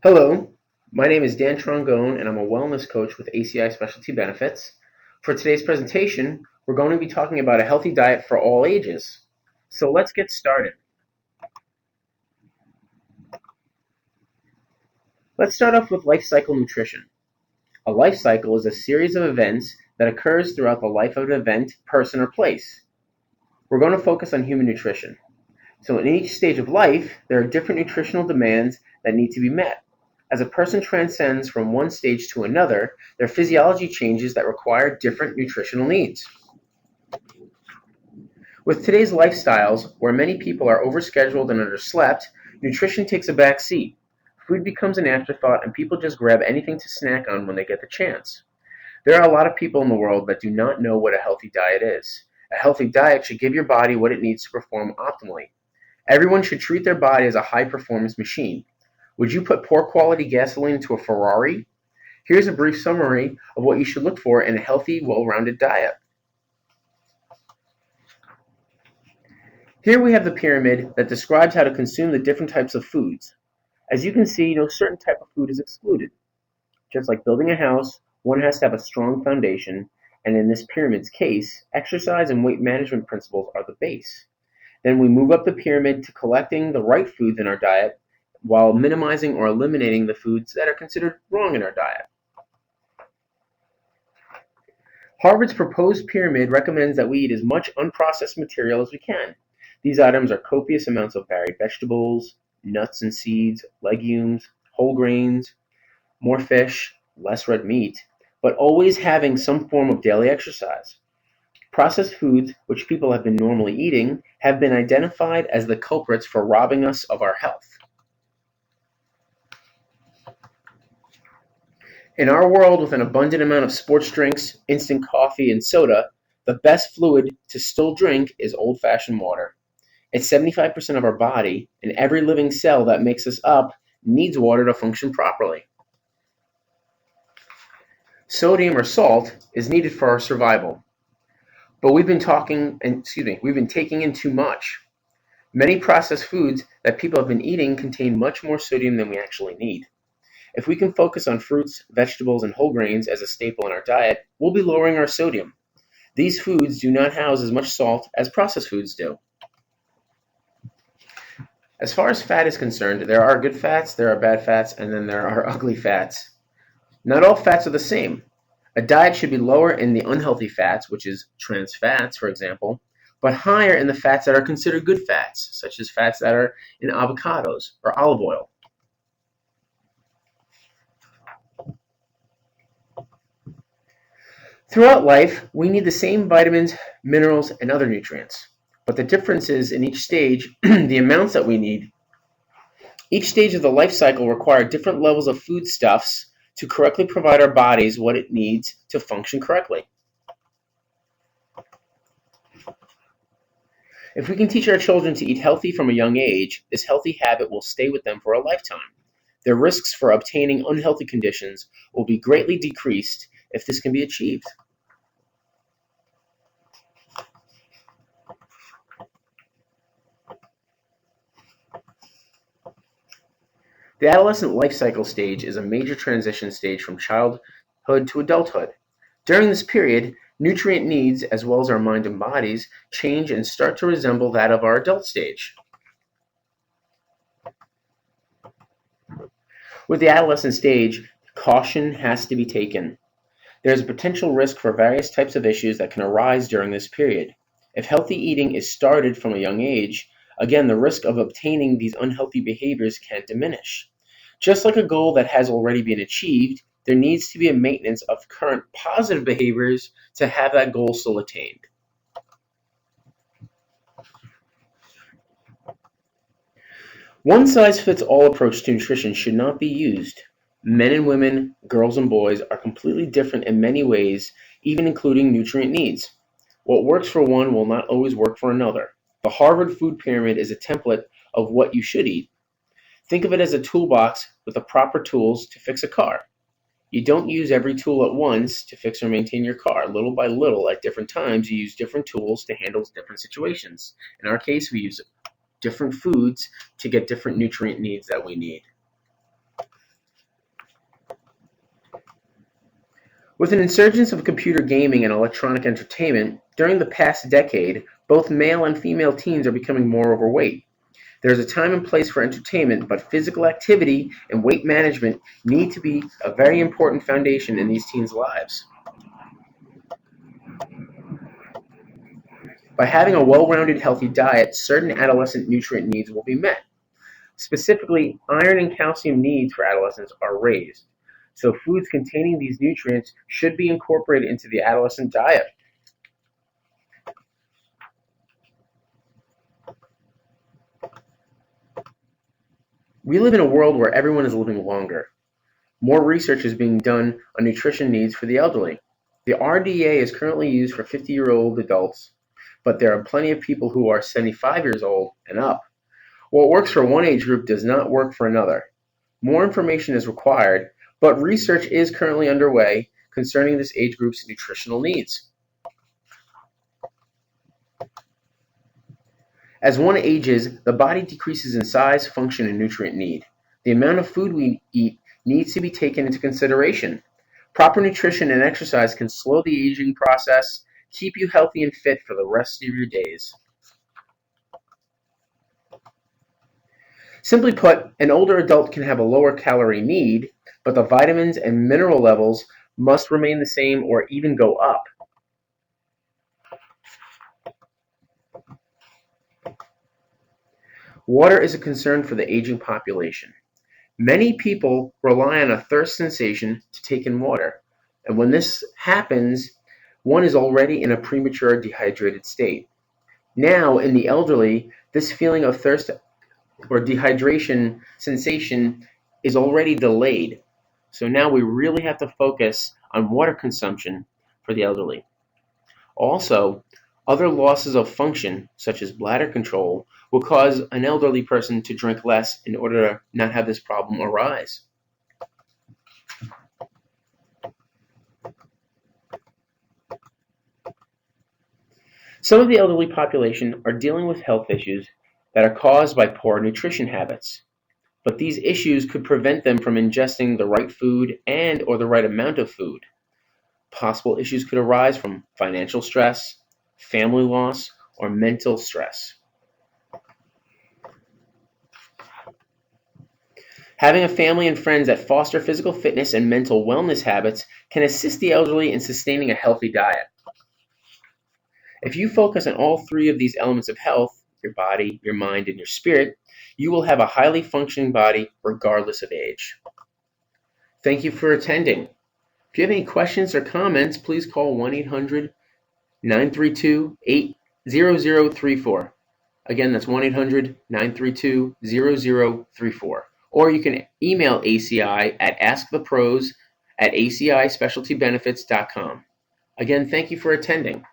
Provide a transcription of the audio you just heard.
Hello, my name is Dan Trongone and I'm a wellness coach with ACI Specialty Benefits. For today's presentation, we're going to be talking about a healthy diet for all ages. So let's get started. Let's start off with Lifecycle Nutrition. A life cycle is a series of events that occurs throughout the life of an event, person, or place. We're going to focus on human nutrition. So in each stage of life, there are different nutritional demands that need to be met. As a person transcends from one stage to another, their physiology changes that require different nutritional needs. With today's lifestyles, where many people are overscheduled and underslept, nutrition takes a back seat. Food becomes an afterthought and people just grab anything to snack on when they get the chance. There are a lot of people in the world that do not know what a healthy diet is. A healthy diet should give your body what it needs to perform optimally. Everyone should treat their body as a high-performance machine. Would you put poor quality gasoline into a Ferrari? Here's a brief summary of what you should look for in a healthy, well-rounded diet. Here we have the pyramid that describes how to consume the different types of foods. As you can see, no certain type of food is excluded. Just like building a house, one has to have a strong foundation, and in this pyramid's case, exercise and weight management principles are the base. Then we move up the pyramid to collecting the right foods in our diet while minimizing or eliminating the foods that are considered wrong in our diet. Harvard's proposed pyramid recommends that we eat as much unprocessed material as we can. These items are copious amounts of varied vegetables, nuts and seeds, legumes, whole grains, more fish, less red meat, but always having some form of daily exercise. Processed foods, which people have been normally eating, have been identified as the culprits for robbing us of our health. In our world with an abundant amount of sports drinks, instant coffee, and soda, the best fluid to still drink is old-fashioned water. It's 75% of our body, and every living cell that makes us up needs water to function properly. Sodium or salt is needed for our survival, but we've been taking in too much. Many processed foods that people have been eating contain much more sodium than we actually need. If we can focus on fruits, vegetables, and whole grains as a staple in our diet, we'll be lowering our sodium. These foods do not house as much salt as processed foods do. As far as fat is concerned, there are good fats, there are bad fats, and then there are ugly fats. Not all fats are the same. A diet should be lower in the unhealthy fats, which is trans fats, for example, but higher in the fats that are considered good fats, such as fats that are in avocados or olive oil. Throughout life, we need the same vitamins, minerals, and other nutrients, but the difference is in each stage, the amounts that we need. Each stage of the life cycle requires different levels of foodstuffs to correctly provide our bodies what it needs to function correctly. If we can teach our children to eat healthy from a young age, this healthy habit will stay with them for a lifetime. Their risks for obtaining unhealthy conditions will be greatly decreased if this can be achieved. The adolescent life cycle stage is a major transition stage from childhood to adulthood. During this period, nutrient needs, as well as our mind and bodies, change and start to resemble that of our adult stage. With the adolescent stage, caution has to be taken. There is a potential risk for various types of issues that can arise during this period. If healthy eating is started from a young age, again, the risk of obtaining these unhealthy behaviors can diminish. Just like a goal that has already been achieved, there needs to be a maintenance of current positive behaviors to have that goal still attained. One-size-fits-all approach to nutrition should not be used. Men and women, girls and boys are completely different in many ways, even including nutrient needs. What works for one will not always work for another. The Harvard Food Pyramid is a template of what you should eat. Think of it as a toolbox with the proper tools to fix a car. You don't use every tool at once to fix or maintain your car. Little by little, at different times, you use different tools to handle different situations. In our case, we use different foods to get different nutrient needs that we need. With an insurgence of computer gaming and electronic entertainment, during the past decade, both male and female teens are becoming more overweight. There is a time and place for entertainment, but physical activity and weight management need to be a very important foundation in these teens' lives. By having a well-rounded, healthy diet, certain adolescent nutrient needs will be met. Specifically, iron and calcium needs for adolescents are raised. So foods containing these nutrients should be incorporated into the adolescent diet. We live in a world where everyone is living longer. More research is being done on nutrition needs for the elderly. The RDA is currently used for 50-year-old adults, but there are plenty of people who are 75 years old and up. What works for one age group does not work for another. More information is required, but research is currently underway concerning this age group's nutritional needs. As one ages, the body decreases in size, function, and nutrient need. The amount of food we eat needs to be taken into consideration. Proper nutrition and exercise can slow the aging process, keep you healthy and fit for the rest of your days. Simply put, an older adult can have a lower calorie need, but the vitamins and mineral levels must remain the same or even go up. Water is a concern for the aging population. Many people rely on a thirst sensation to take in water, and when this happens, one is already in a premature dehydrated state. Now, in the elderly, this feeling of thirst or dehydration sensation is already delayed. So now we really have to focus on water consumption for the elderly. Also, other losses of function, such as bladder control, will cause an elderly person to drink less in order to not have this problem arise. Some of the elderly population are dealing with health issues that are caused by poor nutrition habits, but these issues could prevent them from ingesting the right food and or the right amount of food. Possible issues could arise from financial stress, family loss, or mental stress. Having a family and friends that foster physical fitness and mental wellness habits can assist the elderly in sustaining a healthy diet. If you focus on all three of these elements of health, your body, your mind, and your spirit, you will have a highly functioning body regardless of age. Thank you for attending. If you have any questions or comments, please call 1-800-932-0034. Again, that's 1-800-932-0034. Or you can email ACI at askthepros@ACI Specialty Benefits.com. Again, thank you for attending.